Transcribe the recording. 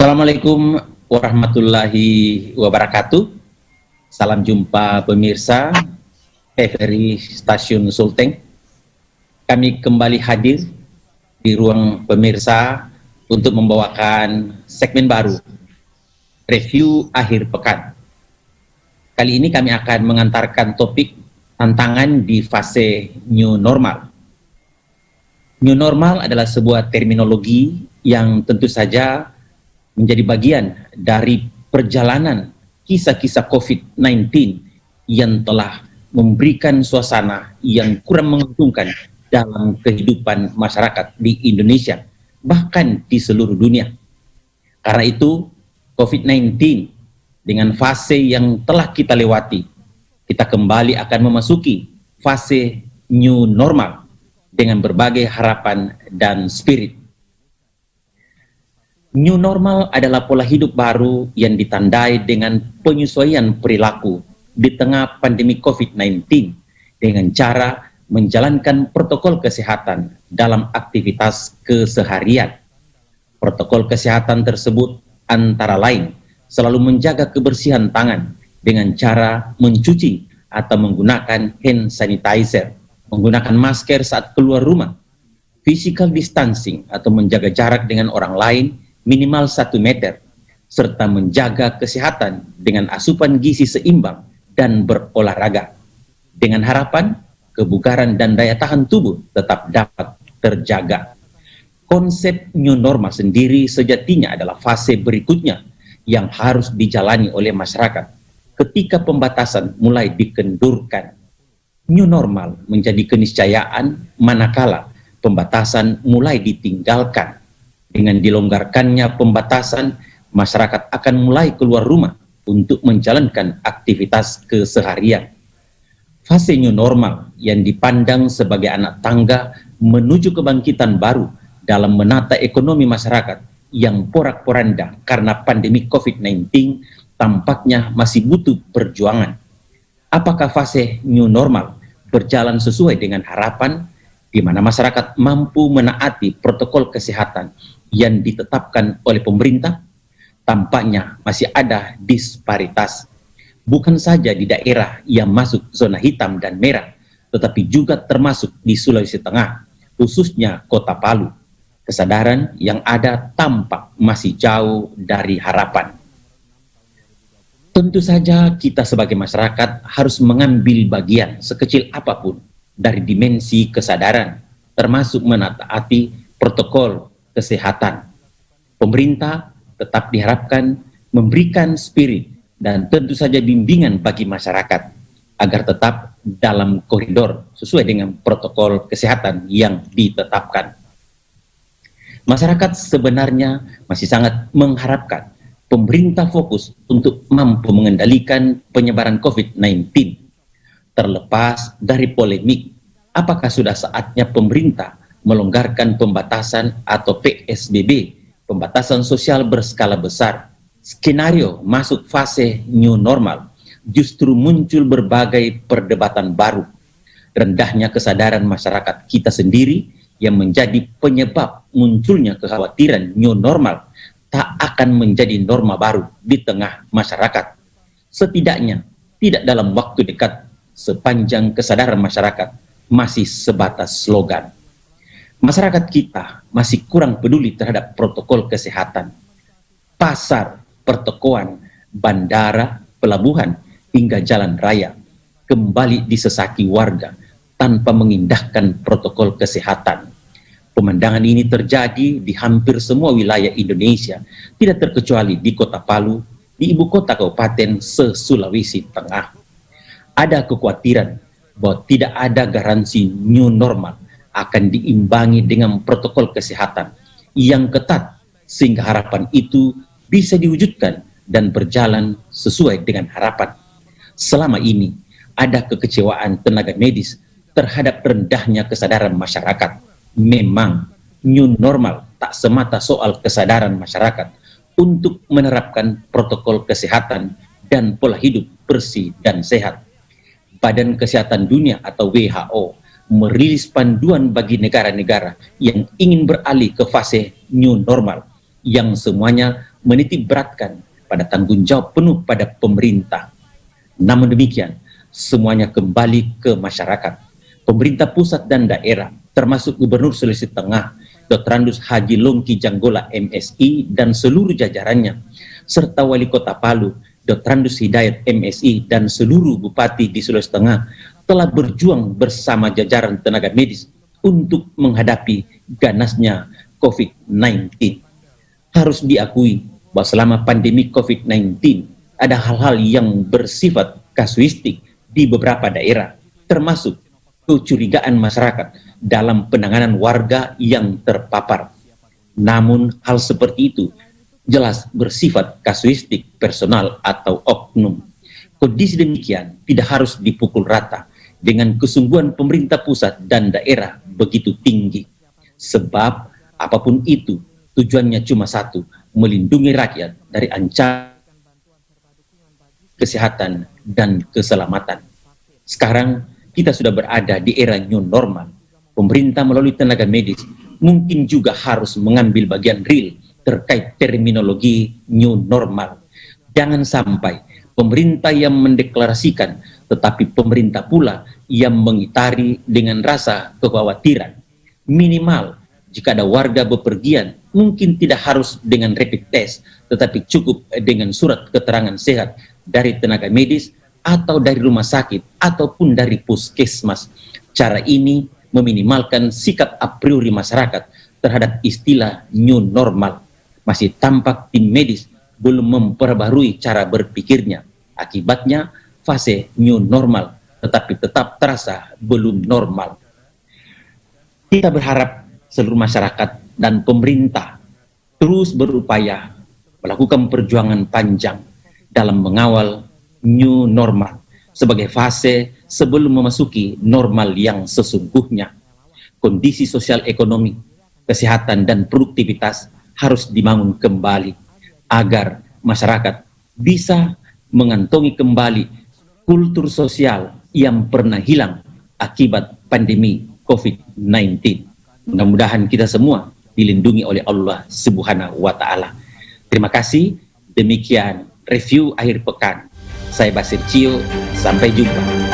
Assalamualaikum warahmatullahi wabarakatuh. Salam jumpa pemirsa TVRI Stasiun Sulteng. Kami kembali hadir di ruang pemirsa untuk membawakan segmen baru, review akhir pekan. Kali ini kami akan mengantarkan topik tantangan di fase new normal. New normal adalah sebuah terminologi yang tentu saja menjadi bagian dari perjalanan kisah-kisah COVID-19 yang telah memberikan suasana yang kurang menguntungkan dalam kehidupan masyarakat di Indonesia, bahkan di seluruh dunia. Karena itu, COVID-19 dengan fase yang telah kita lewati, kita kembali akan memasuki fase new normal dengan berbagai harapan dan spirit. New normal adalah pola hidup baru yang ditandai dengan penyesuaian perilaku di tengah pandemi COVID-19 dengan cara menjalankan protokol kesehatan dalam aktivitas keseharian. Protokol kesehatan tersebut antara lain selalu menjaga kebersihan tangan dengan cara mencuci atau menggunakan hand sanitizer, menggunakan masker saat keluar rumah, physical distancing atau menjaga jarak dengan orang lain minimal 1 meter, serta menjaga kesehatan dengan asupan gizi seimbang dan berolahraga, dengan harapan kebugaran dan daya tahan tubuh tetap dapat terjaga. Konsep new normal sendiri sejatinya adalah fase berikutnya yang harus dijalani oleh masyarakat ketika pembatasan mulai dikendurkan. New normal menjadi keniscayaan manakala pembatasan mulai ditinggalkan. Dengan dilonggarkannya pembatasan, masyarakat akan mulai keluar rumah untuk menjalankan aktivitas keseharian. Fase new normal yang dipandang sebagai anak tangga menuju kebangkitan baru dalam menata ekonomi masyarakat yang porak-poranda karena pandemi COVID-19 tampaknya masih butuh perjuangan. Apakah fase new normal berjalan sesuai dengan harapan, di mana masyarakat mampu menaati protokol kesehatan yang ditetapkan oleh pemerintah? Tampaknya masih ada disparitas, bukan saja di daerah yang masuk zona hitam dan merah, tetapi juga termasuk di Sulawesi Tengah, khususnya Kota Palu. Kesadaran yang ada tampak masih jauh dari harapan. Tentu saja kita sebagai masyarakat harus mengambil bagian sekecil apapun dari dimensi kesadaran, termasuk menaati protokol kesehatan. Pemerintah tetap diharapkan memberikan spirit dan tentu saja bimbingan bagi masyarakat agar tetap dalam koridor sesuai dengan protokol kesehatan yang ditetapkan. Masyarakat sebenarnya masih sangat mengharapkan pemerintah fokus untuk mampu mengendalikan penyebaran COVID-19. Terlepas dari polemik, apakah sudah saatnya pemerintah melonggarkan pembatasan atau PSBB, pembatasan sosial berskala besar? Skenario masuk fase new normal justru muncul berbagai perdebatan baru. Rendahnya kesadaran masyarakat kita sendiri yang menjadi penyebab munculnya kekhawatiran new normal tak akan menjadi norma baru di tengah masyarakat. Setidaknya tidak dalam waktu dekat, sepanjang kesadaran masyarakat masih sebatas slogan. Masyarakat kita masih kurang peduli terhadap protokol kesehatan. Pasar, pertokoan, bandara, pelabuhan, hingga jalan raya kembali disesaki warga tanpa mengindahkan protokol kesehatan. Pemandangan ini terjadi di hampir semua wilayah Indonesia, tidak terkecuali di Kota Palu, di ibu kota Kabupaten se-Sulawesi Tengah. Ada kekhawatiran bahwa tidak ada garansi new normal akan diimbangi dengan protokol kesehatan yang ketat sehingga harapan itu bisa diwujudkan dan berjalan sesuai dengan harapan. Selama ini ada kekecewaan tenaga medis terhadap rendahnya kesadaran masyarakat. Memang new normal tak semata soal kesadaran masyarakat untuk menerapkan protokol kesehatan dan pola hidup bersih dan sehat. Badan Kesehatan Dunia atau WHO merilis panduan bagi negara-negara yang ingin beralih ke fase new normal yang semuanya menitik beratkan pada tanggung jawab penuh pada pemerintah. Namun demikian, semuanya kembali ke masyarakat. Pemerintah pusat dan daerah, termasuk Gubernur Sulawesi Tengah, Dr. Andus Haji Longki Janggola MSI dan seluruh jajarannya, serta Wali Kota Palu, Dr. Andus Hidayat MSI dan seluruh bupati di Sulawesi Tengah telah berjuang bersama jajaran tenaga medis untuk menghadapi ganasnya COVID-19. Harus diakui bahwa selama pandemi COVID-19 ada hal-hal yang bersifat kasuistik di beberapa daerah, termasuk kecurigaan masyarakat dalam penanganan warga yang terpapar. Namun hal seperti itu jelas bersifat kasuistik personal atau oknum. Kondisi demikian tidak harus dipukul rata dengan kesungguhan pemerintah pusat dan daerah begitu tinggi. Sebab apapun itu tujuannya cuma satu, melindungi rakyat dari ancaman kesehatan dan keselamatan. Sekarang kita sudah berada di era new normal. Pemerintah melalui tenaga medis mungkin juga harus mengambil bagian real terkait terminologi new normal. Jangan sampai pemerintah yang mendeklarasikan, tetapi pemerintah pula yang mengitari dengan rasa kekhawatiran. Minimal, jika ada warga bepergian, mungkin tidak harus dengan rapid test, tetapi cukup dengan surat keterangan sehat dari tenaga medis, atau dari rumah sakit, ataupun dari puskesmas. Cara ini meminimalkan sikap a priori masyarakat terhadap istilah new normal. Masih tampak tim medis belum memperbarui cara berpikirnya. Akibatnya, fase new normal tetapi tetap terasa belum normal. Kita berharap seluruh masyarakat dan pemerintah terus berupaya melakukan perjuangan panjang dalam mengawal new normal sebagai fase sebelum memasuki normal yang sesungguhnya. Kondisi sosial ekonomi, kesehatan dan produktivitas harus dibangun kembali agar masyarakat bisa mengantongi kembali kultur sosial yang pernah hilang akibat pandemi COVID-19. Mudah-mudahan kita semua dilindungi oleh Allah Subhanahu wa Ta'ala. Terima kasih. Demikian review akhir pekan. Saya Basir Cio, sampai jumpa.